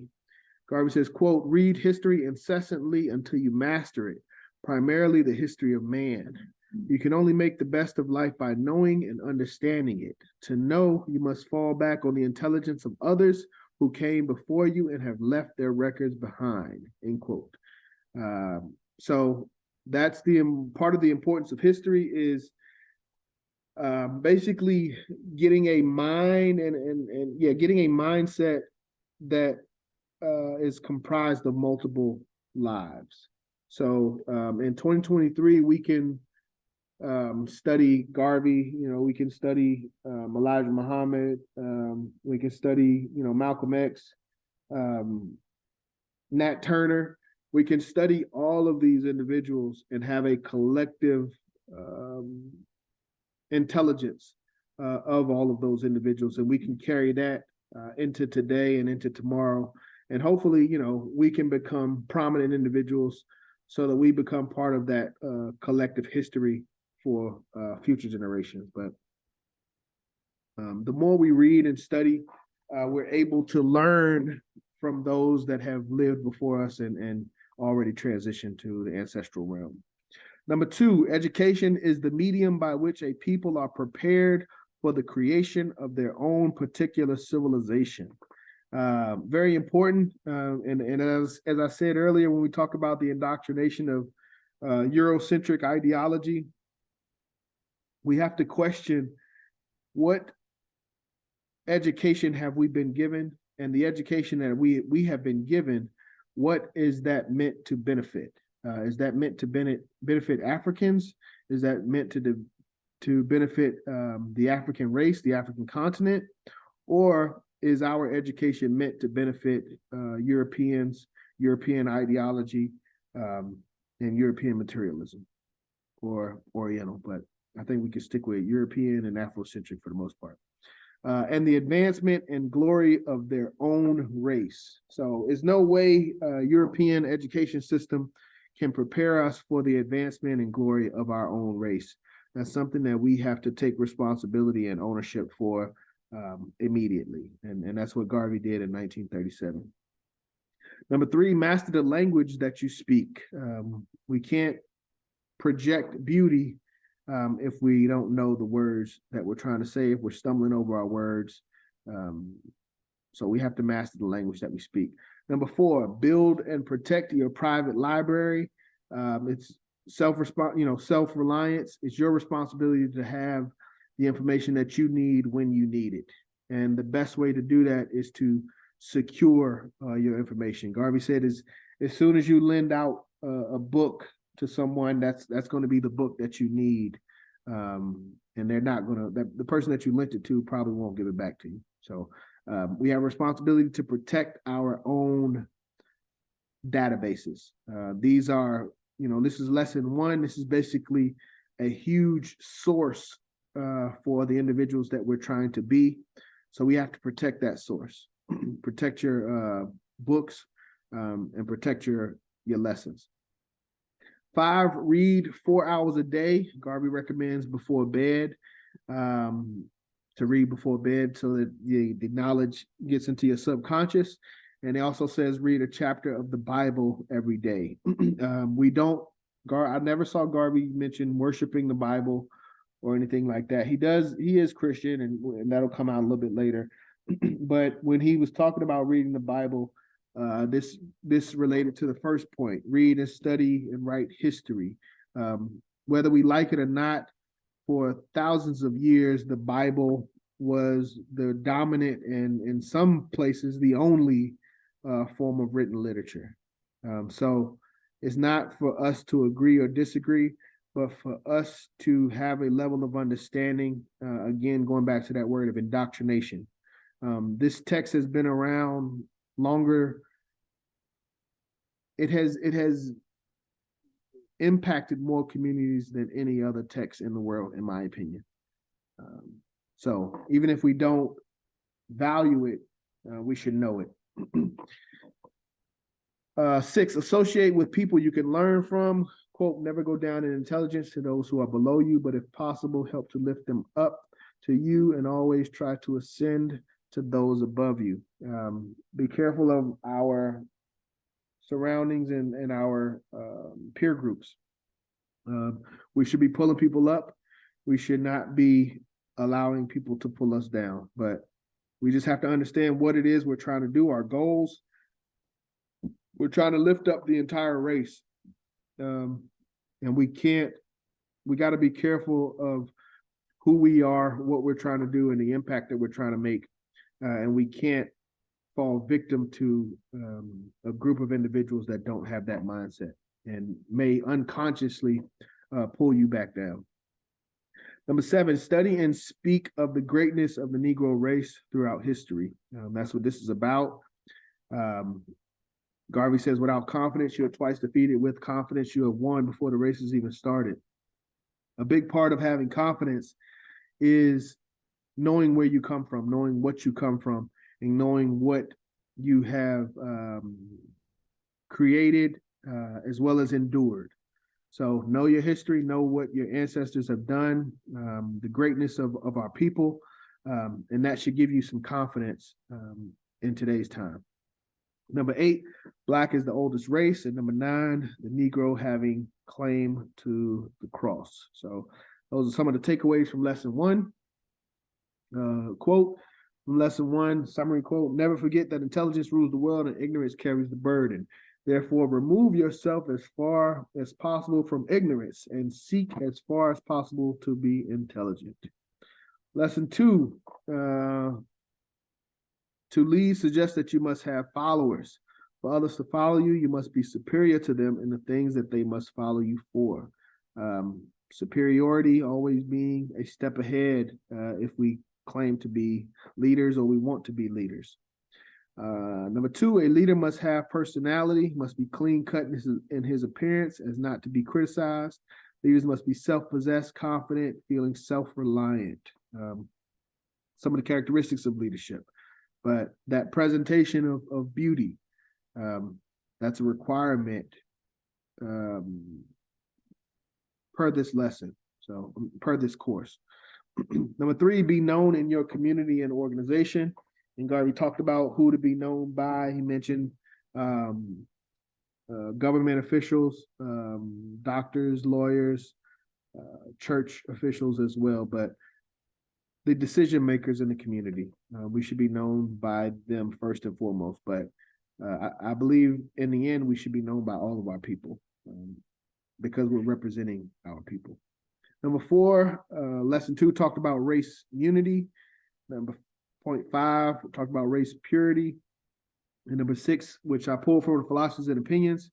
Garvey says, quote, read history incessantly until you master it, primarily the history of man. You can only make the best of life by knowing and understanding it. To know, you must fall back on the intelligence of others who came before you and have left their records behind, end quote. So that's part of the importance of history is basically getting a mind getting a mindset that is comprised of multiple lives. So in 2023, we can study Garvey, we can study Elijah Muhammad, we can study, Malcolm X, Nat Turner. We can study all of these individuals and have a collective intelligence of all of those individuals, and we can carry that into today and into tomorrow, and hopefully we can become prominent individuals so that we become part of that collective history for future generations. But the more we read and study, we're able to learn from those that have lived before us and already transitioned to the ancestral realm. Number 2, education is the medium by which a people are prepared for the creation of their own particular civilization. Very important. And as I said earlier, when we talk about the indoctrination of Eurocentric ideology, we have to question what education have we been given, and the education that we have been given, what is that meant to benefit? Is that meant to benefit Africans? Is that meant to benefit the African race, the African continent? Or is our education meant to benefit Europeans, European ideology, and European materialism, or Oriental? But I think we can stick with European and Afrocentric for the most part. And the advancement and glory of their own race. So there's no way a European education system can prepare us for the advancement and glory of our own race. That's something that we have to take responsibility and ownership for immediately. And that's what Garvey did in 1937. Number 3, master the language that you speak. We can't project beauty if we don't know the words that we're trying to say, if we're stumbling over our words. So we have to master the language that we speak. Number 4, build and protect your private library. It's self-reliance. It's your responsibility to have the information that you need when you need it. And the best way to do that is to secure your information. Garvey said, as soon as you lend out a book to someone, that's going to be the book that you need. And they're not going to, the person that you lent it to probably won't give it back to you. So we have a responsibility to protect our own databases. These are, this is lesson 1. This is basically a huge source for the individuals that we're trying to be. So we have to protect that source, protect your books, and protect your lessons. 5, read 4 hours a day. Garvey recommends before bed, to read before bed so that the knowledge gets into your subconscious. And he also says read a chapter of the Bible every day. I never saw Garvey mention worshiping the Bible or anything like that. He is Christian, and that'll come out a little bit later. But when he was talking about reading the Bible, this related to the first point: read and study and write history. Whether we like it or not, for thousands of years, the Bible was the dominant and in some places the only form of written literature. So it's not for us to agree or disagree, but for us to have a level of understanding, again, going back to that word of indoctrination. This text has been around longer. It has impacted more communities than any other text in the world, in my opinion. So even if we don't value it, we should know it. 6, associate with people you can learn from. Quote, never go down in intelligence to those who are below you, but if possible, help to lift them up to you, and always try to ascend to those above you. Be careful of our surroundings and our peer groups. We should be pulling people up. We should not be allowing people to pull us down, but we just have to understand what it is we're trying to do, our goals. We're trying to lift up the entire race. And we got to be careful of who we are, what we're trying to do, and the impact that we're trying to make. And we can't fall victim to a group of individuals that don't have that mindset and may unconsciously pull you back down. Number 7, study and speak of the greatness of the Negro race throughout history. That's what this is about. Garvey says, without confidence, you are twice defeated. With confidence, you have won before the race has even started. A big part of having confidence is knowing where you come from, knowing what you come from, and knowing what you have created as well as endured. So know your history, know what your ancestors have done, the greatness of our people, and that should give you some confidence in today's time. Number 8, Black is the oldest race. And number 9, the Negro having claim to the cross. So those are some of the takeaways from lesson 1. Quote from lesson 1, summary quote, never forget that intelligence rules the world and ignorance carries the burden. Therefore, remove yourself as far as possible from ignorance and seek as far as possible to be intelligent. Lesson 2, to lead suggests that you must have followers. For others to follow you, you must be superior to them in the things that they must follow you for. Superiority always being a step ahead if we claim to be leaders or we want to be leaders. Number 2, a leader must have personality, must be clean cut in his appearance as not to be criticized. Leaders must be self-possessed, confident, feeling self-reliant. Some of the characteristics of leadership. But that presentation of beauty, that's a requirement per this lesson, so per this course. Number 3, be known in your community and organization. And Garvey talked about who to be known by. He mentioned government officials, doctors, lawyers, church officials as well, but the decision makers in the community. We should be known by them first and foremost, but I believe in the end, we should be known by all of our people because we're representing our people. Number 4, lesson 2 talked about race unity. Number 0.5 talked about race purity. And number 6, which I pulled from the Philosophies and Opinions,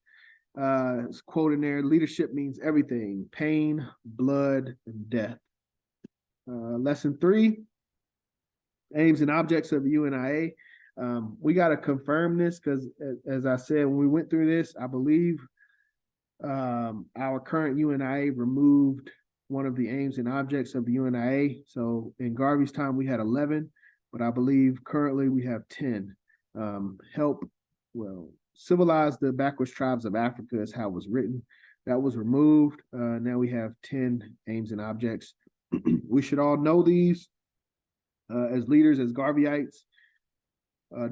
is quote in there, leadership means everything, pain, blood, and death. Lesson 3, aims and objects of the UNIA. We got to confirm this because, as I said, when we went through this, I believe our current UNIA removed one of the aims and objects of the UNIA. So in Garvey's time, we had 11, but I believe currently we have 10. Civilize the backwards tribes of Africa is how it was written. That was removed. Now we have 10 aims and objects. We should all know these as leaders, as Garveyites,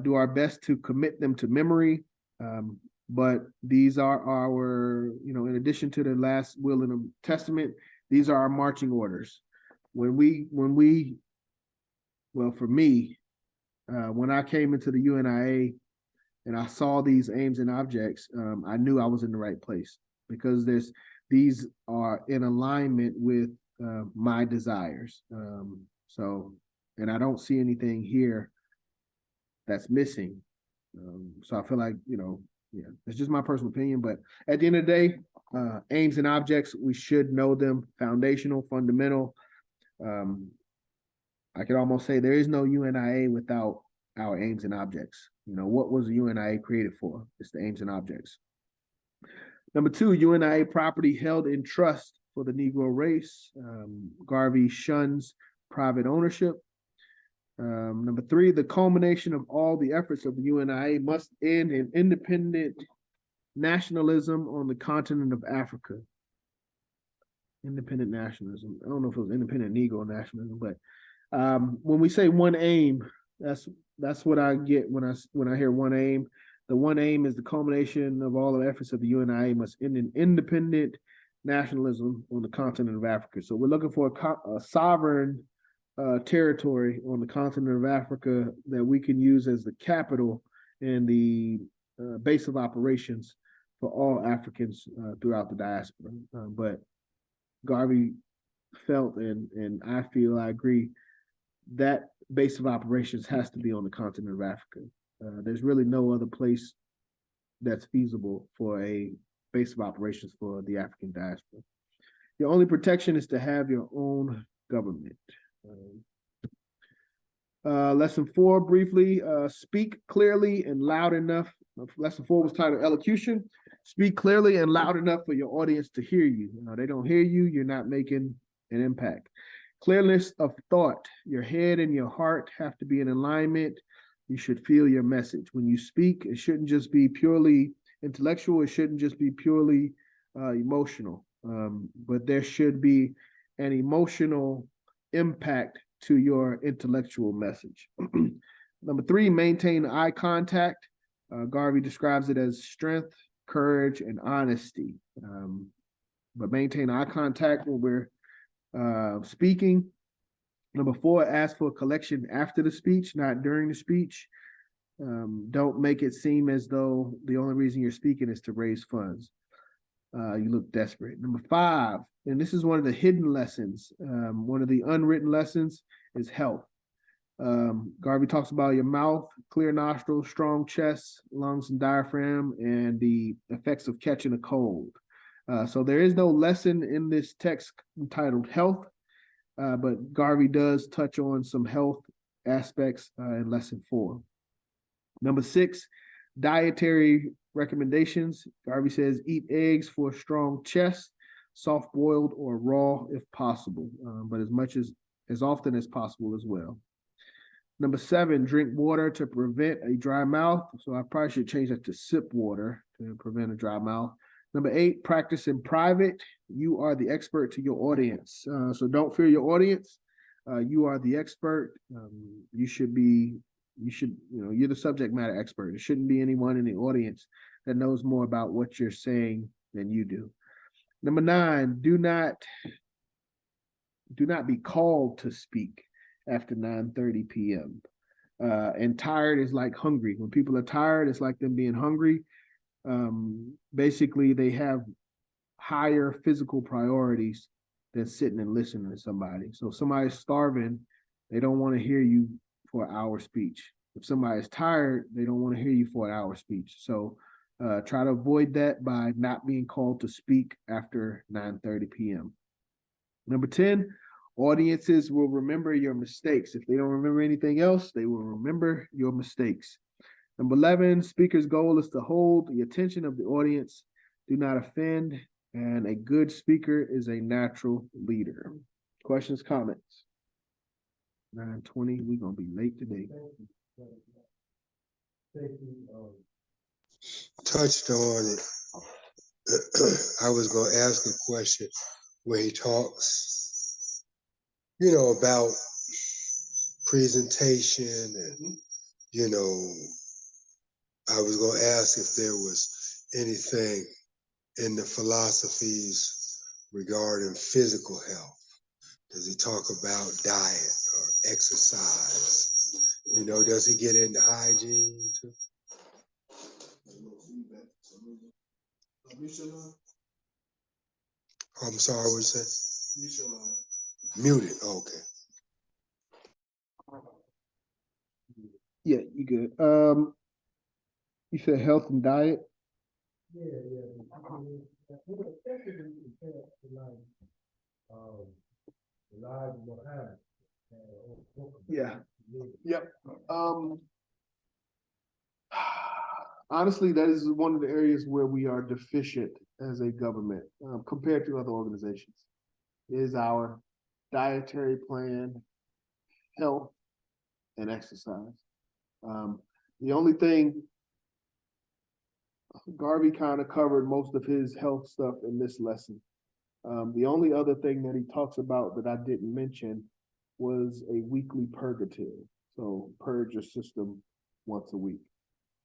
do our best to commit them to memory. But these are our, in addition to the last will in the Testament, these are our marching orders. For me, when I came into the UNIA and I saw these aims and objects, I knew I was in the right place because these are in alignment with my desires. So And I don't see anything here that's missing. So I feel like, yeah, it's just my personal opinion. But at the end of the day, aims and objects, we should know them, foundational, fundamental. I could almost say there is no UNIA without our aims and objects. What was the UNIA created for? It's the aims and objects. Number 2, UNIA property held in trust for the Negro race. Garvey shuns private ownership. Number 3, the culmination of all the efforts of the UNIA must end in independent nationalism on the continent of Africa. Independent nationalism. I don't know if it was independent Negro nationalism, but when we say one aim, that's what I get when I hear one aim. The one aim is the culmination of all the efforts of the UNIA must end in independent nationalism on the continent of Africa. So we're looking for a sovereign territory on the continent of Africa that we can use as the capital and the base of operations for all Africans throughout the diaspora. But Garvey felt, and I feel, I agree, that base of operations has to be on the continent of Africa. There's really no other place that's feasible for a base of operations for the African diaspora. The only protection is to have your own government. Lesson 4, briefly, speak clearly and loud enough. Lesson 4 was titled Elocution. Speak clearly and loud enough for your audience to hear you. They don't hear you, you're not making an impact. Clearness of thought. Your head and your heart have to be in alignment. You should feel your message. When you speak, it shouldn't just be purely intellectual. It shouldn't just be purely emotional. But there should be an emotional impact to your intellectual message. Number 3, maintain eye contact. Garvey describes it as strength, courage, and honesty. But maintain eye contact when we're speaking. Number 4, ask for a collection after the speech, not during the speech. Don't make it seem as though the only reason you're speaking is to raise funds. You look desperate. Number 5, and this is one of the hidden lessons. One of the unwritten lessons is health. Garvey talks about your mouth, clear nostrils, strong chest, lungs, and diaphragm, and the effects of catching a cold. So there is no lesson in this text entitled health, but Garvey does touch on some health aspects in lesson 4. Number 6, dietary recommendations. Garvey says eat eggs for a strong chest, soft boiled or raw if possible, but as often as possible as well. Number 7, drink water to prevent a dry mouth. So I probably should change that to sip water to prevent a dry mouth. Number 8, practice in private. You are the expert to your audience. So don't fear your audience. You are the expert. You're the subject matter expert. It shouldn't be anyone in the audience that knows more about what you're saying than you do. Number 9, do not be called to speak after 9:30 p.m. And tired is like hungry. When people are tired, it's like them being hungry. Basically, they have higher physical priorities than sitting and listening to somebody. So if somebody's starving, they don't want to hear you for an hour speech. If somebody's tired, they don't want to hear you for an hour speech. So try to avoid that by not being called to speak after 9:30 p.m. Number 10, audiences will remember your mistakes. If they don't remember anything else, they will remember your mistakes. Number 11, speaker's goal is to hold the attention of the audience, do not offend, and a good speaker is a natural leader. Questions, comments? 9:20, we're going to be late today. Touched on it. I was going to ask a question where he talks, about presentation and, I was going to ask if there was anything in the philosophies regarding physical health. Does he talk about diet or exercise? Does he get into hygiene too? I'm sorry, what you said? Muted, okay. Yeah, you good. You said health and diet. Yeah. Yep. Honestly, that is one of the areas where we are deficient as a government compared to other organizations. Is our dietary plan, health, and exercise. The only thing Garvey kind of covered most of his health stuff in this lesson. The only other thing that he talks about that I didn't mention was a weekly purgative. So purge your system once a week.